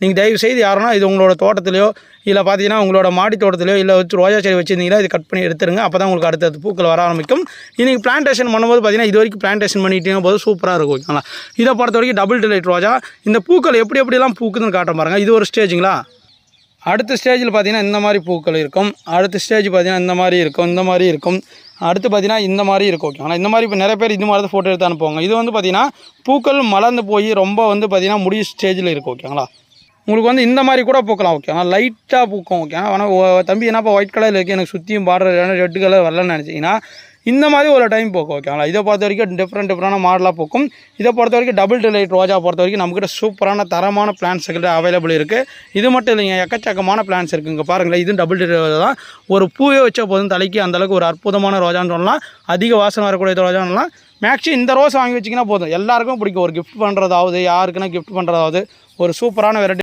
நீங்கள் தயவுசெய்து யாருன்னா இது உங்களோட தோட்டத்திலையோ இல்லை பார்த்தீங்கன்னா உங்களோட மாடி தோட்டத்திலையோ இல்லை வச்சு ரோஜா செடி வச்சுருந்தீங்கன்னா இது கட் பண்ணி எடுத்துருங்க. அப்போ தான் உங்களுக்கு அடுத்தது பூக்கள் வர ஆரம்பிக்கும். இன்றைக்கி பிளான்டேஷன் பண்ணும்போது பார்த்தீங்கன்னா இது வரைக்கும் பிளான்டேஷன் பண்ணிட்டீங்க போது சூப்பராக இருக்கும். ஓகேங்களா? இதை பொறுத்த வரைக்கும் டபுள் டிலைட் ரோஜா. இந்த பூக்கள் எப்படிலாம் பூக்குதுன்னு காட்ட பாருங்க. இது ஒரு ஸ்டேஜுங்களா. அடுத்த ஸ்டேஜில் பார்த்தீங்கன்னா இந்த மாதிரி பூக்கள் இருக்கும். அடுத்த ஸ்டேஜ் பார்த்தீங்கன்னா இந்த மாதிரி இருக்கும். அடுத்து பார்த்தீங்கன்னா இந்த மாதிரி இருக்கும். ஓகேங்களா? இந்த மாதிரி இப்போ நிறைய பேர் இது மாதிரி தான் ஃபோட்டோ எடுத்து அனுப்புவாங்க. இது வந்து பார்த்தீங்கன்னா பூக்கள் மலர்ந்து போய் ரொம்ப வந்து பார்த்தீங்கன்னா முடிய ஸ்டேஜில் இருக்கும். ஓகேங்களா? உங்களுக்கு வந்து இந்த மாதிரி கூட பூக்கலாம். ஓகேங்களா? லைட்டாக பூக்கும். ஓகேங்களா? ஆனால் தம்பி என்னப்பா ஒயிட் கலரில் இருக்குது, எனக்கு சுற்றியும் பார்டர் ரெட் கலர் வரலன்னு நினச்சிங்கன்னா இந்த மாதிரி ஒரு டைம் போக்கும். ஓகேங்களா? இதை பொறுத்த வரைக்கும் டிஃப்ரெண்டான மாடலாக போக்கும். இதை பொறுத்த வரைக்கும் டபுள் டிலைட் ரோஜா பொறுத்த வரைக்கும் நம்மக்கிட்ட சூப்பரான தரமான பிளான்ட்ஸுக்கிட்ட அவைலபிள் இருக்குது. இது மட்டும் இல்லைங்க, எக்கச்சக்கமான பிளான்ட்ஸ் இருக்குது. இங்கே பாருங்களேன், இதுவும் டபுள் டிலைட் ரோஜா தான். ஒரு பூவே வச்ச போதும் தலைக்கு அந்தளவுக்கு ஒரு அற்புதமான ரோஜான்னு சொல்லலாம். அதிக வாசனை வரக்கூடிய ரோஜான்னு சொல்லலாம். மேக்ஸிமம் இந்த ரோஸ் வாங்கி வச்சிங்கன்னா போதும், எல்லாருக்கும் பிடிக்கும். ஒரு கிஃப்ட் பண்ணுறதாவது, யாருக்குன்னா கிஃப்ட் பண்ணுறதாவது ஒரு சூப்பரான வெரைட்டி.